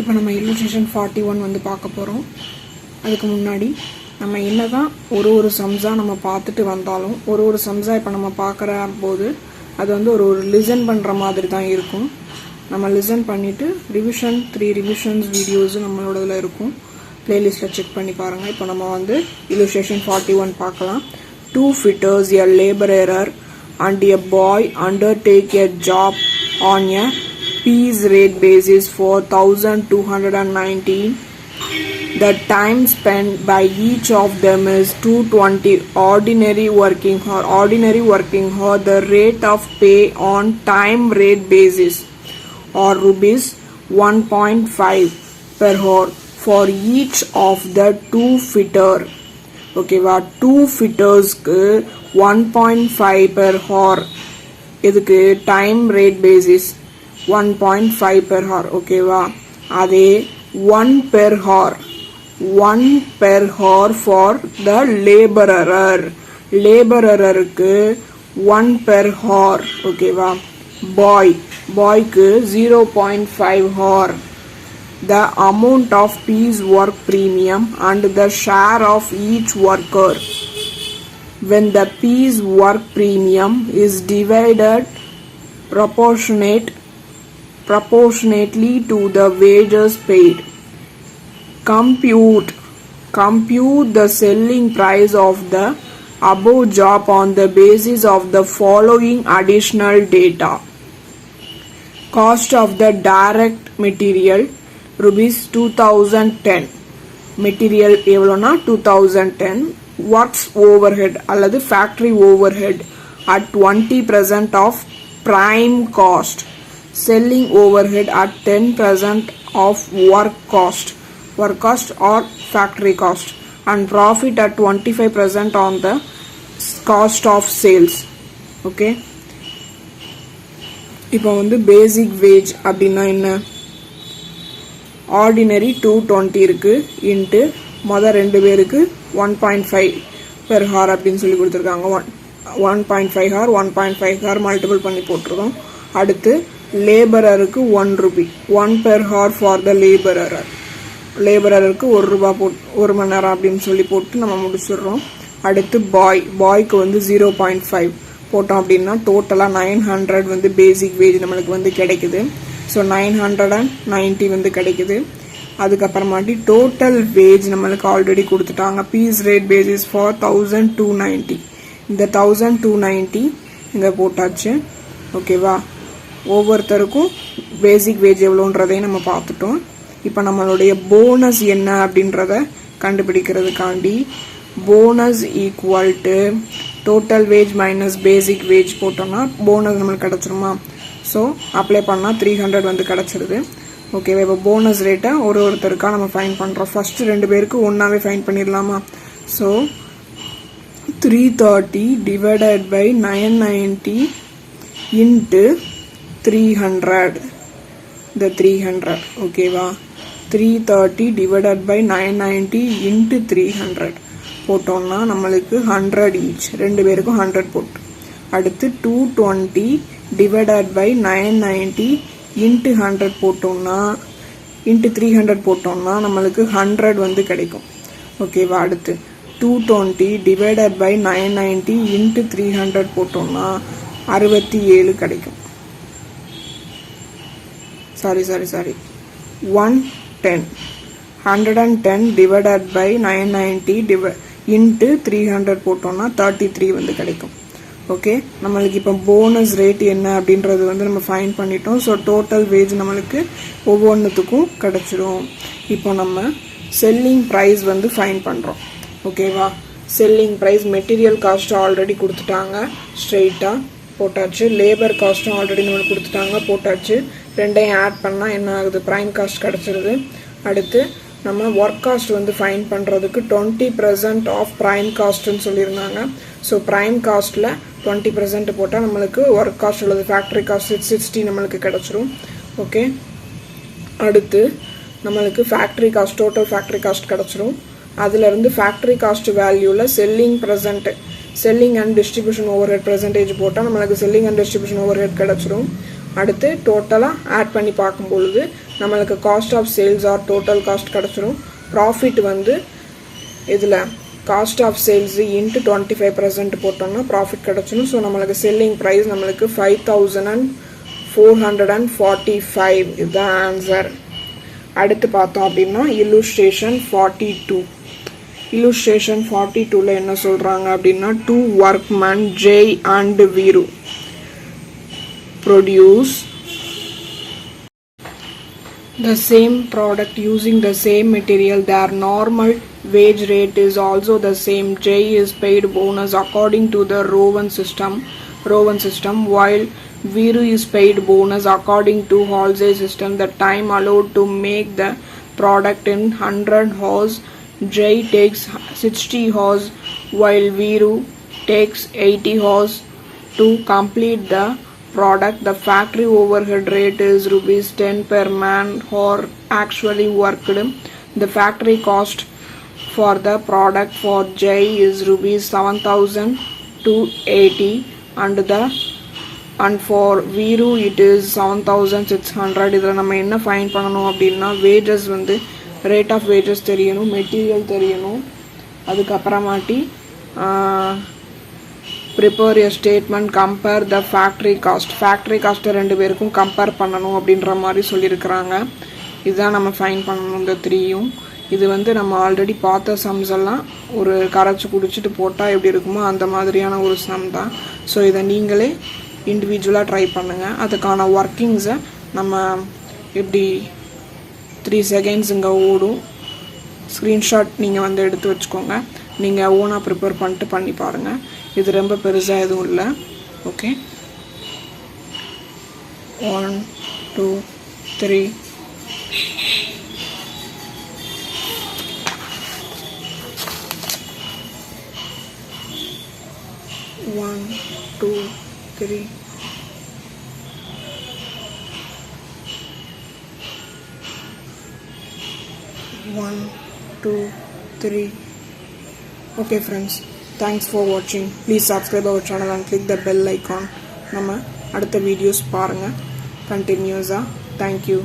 இப்போ நம்ம இல்லுஸ்ட்ரேஷன் 41 வந்து பார்க்க போகிறோம். அதுக்கு முன்னாடி நம்ம என்ன தான் ஒரு சம்ஸாக நம்ம பார்த்துட்டு வந்தாலும் ஒரு சம்ஸாக இப்போ நம்ம பார்க்குற போது அது வந்து ஒரு லிசன் பண்ணுற மாதிரி தான் இருக்கும். நம்ம லிசன் பண்ணிவிட்டு ரிவிஷன் 3 ரிவிஷன்ஸ் வீடியோஸு நம்மளோடதில் இருக்கும். பிளேலிஸ்ட்டில் செக் பண்ணி பாருங்கள். இப்போ நம்ம வந்து இல்லுஸ்ட்ரேஷன் 41 பார்க்கலாம். 2 fitters, a laborer and a boy undertake a job on a piece rate basis for 1219. The time spent by each of them is 220 ordinary working hour. The rate of pay on time rate basis or rupees 1.5 per hour for each of the 2 fitter. ஓகேவா, 2 ஃபிட்டர்ஸ்க்கு 1.5 per hour. இதுக்கு time rate basis 1.5 per hour. ஓகேவா, அதே 1 per hour for the laborer-க்கு 1 per hour. ஓகேவா, boyக்கு 0.5 hour. The amount of piece work premium and the share of each worker. When the piece work premium is divided proportionately to the wages paid. Compute the selling price of the above job on the basis of the following additional data. Cost of the direct material rupees 2010. Material எவ்வளோனா 2010. Works overhead அல்லது factory overhead at 20% of prime cost. Selling overhead at 10% of work cost or factory cost, and profit at 25% on the cost of sales. Okay, இப்போ வந்து basic wage அப்படின்னா என்ன? Ordinary 220 இருக்கு into மொதல் 2 பேருக்கு 1.5 per hour அப்படின்னு சொல்லி கொடுத்துருக்காங்க. 1.5 hour 1.5 hour மல்டிபிள் பண்ணி போட்டிருக்கோம். அடுத்து லேபரருக்கு 1 rupee 1 per hour for the லேபரருக்கு 1 ரூபா போட்டு 1 மணி நேரம் அப்படின்னு சொல்லி போட்டு நம்ம முடிச்சிடுறோம். அடுத்து பாய்க்கு வந்து 0.5 போட்டோம் அப்படின்னா டோட்டலாக 900 வந்து பேசிக் வேஜ் நம்மளுக்கு வந்து கிடைக்குது. ஸோ 990 வந்து கிடைக்குது. அதுக்கப்புறமாட்டி டோட்டல் வேஜ் நம்மளுக்கு ஆல்ரெடி கொடுத்துட்டாங்க. Piece rate basis for 1290. இந்த 1290 இங்கே போட்டாச்சு. ஓகேவா, ஒவ்வொருத்தருக்கும் பேசிக் வேஜ் எவ்வளோன்றதையும் நம்ம பார்த்துட்டோம். இப்போ நம்மளுடைய போனஸ் என்ன அப்படின்றத கண்டுபிடிக்கிறதுக்காண்டி bonus equal to total wage minus basic wage போட்டோம்னா போனஸ் நம்மளுக்கு கிடச்சிருமா? ஸோ அப்ளை பண்ணால் 300 வந்து கிடச்சிருது. ஓகேவா, இப்போ போனஸ் ரேட்டை ஒருத்தருக்காக நம்ம ஃபைன் பண்ணுறோம். ஃபஸ்ட்டு 2 பேருக்கு ஒன்றாவே ஃபைன் பண்ணிடலாமா? So 330 divided by 990 into 300. இந்த 300 ஓகேவா, 330 divided by 990 into 300 போட்டோம்னா நம்மளுக்கு 100 ஈச், 2 பேருக்கும் 100 போட்டு. அடுத்து 220 divided by 990 into 100 போட்டோம்னா into 300 போட்டோம்னா நம்மளுக்கு 100 வந்து கிடைக்கும். ஓகேவா, அடுத்து 220 divided by 990 into 300 போட்டோம்னா 67 கிடைக்கும். சாரி 110 divided by 990 into 300 போட்டோம்னா 33 வந்து கிடைக்கும். ஓகே, நம்மளுக்கு இப்போ போனஸ் ரேட் என்ன அப்படின்றது வந்து நம்ம ஃபைன் பண்ணிட்டோம். ஸோ டோட்டல் வேஜ் நம்மளுக்கு ஒவ்வொன்றுத்துக்கும் கிடச்சிடும். இப்போ நம்ம செல்லிங் ப்ரைஸ் வந்து ஃபைன் பண்ணுறோம். ஓகேவா, selling price material cost already கொடுத்துட்டாங்க, ஸ்ட்ரெயிட்டாக போட்டாச்சு. லேபர் காஸ்ட்டும் ஆல்ரெடி நம்மளுக்கு கொடுத்துட்டாங்க, போட்டாச்சு. ரெண்டையும் ஆட் பண்ணால் என்ன ஆகுது? ப்ரைம் காஸ்ட் கிடச்சிருது. அடுத்து நம்ம ஒர்க் காஸ்ட் வந்து ஃபைன் பண்ணுறதுக்கு 20% ஆஃப் ப்ரைம் காஸ்ட்டுன்னு சொல்லியிருந்தாங்க. ஸோ ப்ரைம் காஸ்ட்டில் 20% போட்டால் நம்மளுக்கு ஒர்க் காஸ்ட் உள்ளது ஃபேக்ட்ரி காஸ்ட் 60 நம்மளுக்கு கிடச்சிரும். ஓகே, அடுத்து நம்மளுக்கு factory cost total factory cost கிடச்சிரும். அதிலிருந்து ஃபேக்ட்ரி காஸ்ட் வேல்யூவில் selling and distribution overhead percentage போட்டால் நம்மளுக்கு selling and distribution overhead கிடச்சிரும். அடுத்து டோட்டலாக ஆட் பண்ணி பார்க்கும்பொழுது நம்மளுக்கு cost of sales or total cost கிடச்சிரும். ப்ராஃபிட் வந்து இதில் காஸ்ட் ஆஃப் சேல்ஸ் இன்ட்டு 25% போட்டோம்னா ப்ராஃபிட் கிடச்சிடும். ஸோ நம்மளுக்கு செல்லிங் ப்ரைஸ் நம்மளுக்கு 5445 இதுதான் ஆன்சர். அடுத்து பார்த்தோம் அப்படின்னா இல்லுஸ்ட்ரேஷன் 42. illustration 42ல என்ன சொல்றாங்க அப்படின்னா, two workmen Jay and Viru produce the same product using the same material. Their normal wage rate is also the same. Jay is paid bonus according to the Rowan system, while Viru is paid bonus according to Halsey system. The time allowed to make the product in 100 hours, Jay takes 60 hours while Viru takes 80 hours to complete the product. The factory overhead rate is rupees 10 per man hour actually worked. The factory cost for the product for Jay is rupees 7,280 and for Viru it is 7,600. இதில் நம்ம என்ன fine பண்ணணும் அப்படின்னா, wages வந்து rate of wages தெரியணும், material தெரியணும், அதுக்கப்புறமாட்டி prepare a statement, compare the factory காஸ்ட்டை ரெண்டு பேருக்கும் கம்பேர் பண்ணணும் அப்படின்ற மாதிரி சொல்லியிருக்கிறாங்க. இதுதான் நம்ம ஃபைன் பண்ணணும் இந்த 3யும். இது வந்து நம்ம ஆல்ரெடி பார்த்த சம்ஸ் எல்லாம் ஒரு கரைச்சி குடிச்சிட்டு போட்டால் எப்படி இருக்குமோ அந்த மாதிரியான ஒரு சம் தான். ஸோ இதை நீங்களே இண்டிவிஜுவலாக ட்ரை பண்ணுங்கள். அதுக்கான ஒர்க்கிங்ஸை நம்ம எப்படி 3 seconds இங்கே ஓடும், ஸ்க்ரீன்ஷாட் நீங்கள் வந்து எடுத்து வச்சுக்கோங்க. நீங்கள் ஓனாக ப்ரிப்பேர் பண்ணிட்டு பண்ணி பாருங்கள். இது ரொம்ப பெருசாக எதுவும் இல்லை. Okay, 1 2 3 1 2 3 1 2 3. Okay friends, thanks for watching. Please subscribe our channel and click the bell icon. நம்ம அடுத்த வீடியோஸ் பாருங்கள் கண்டினியூஸாக. Thank you.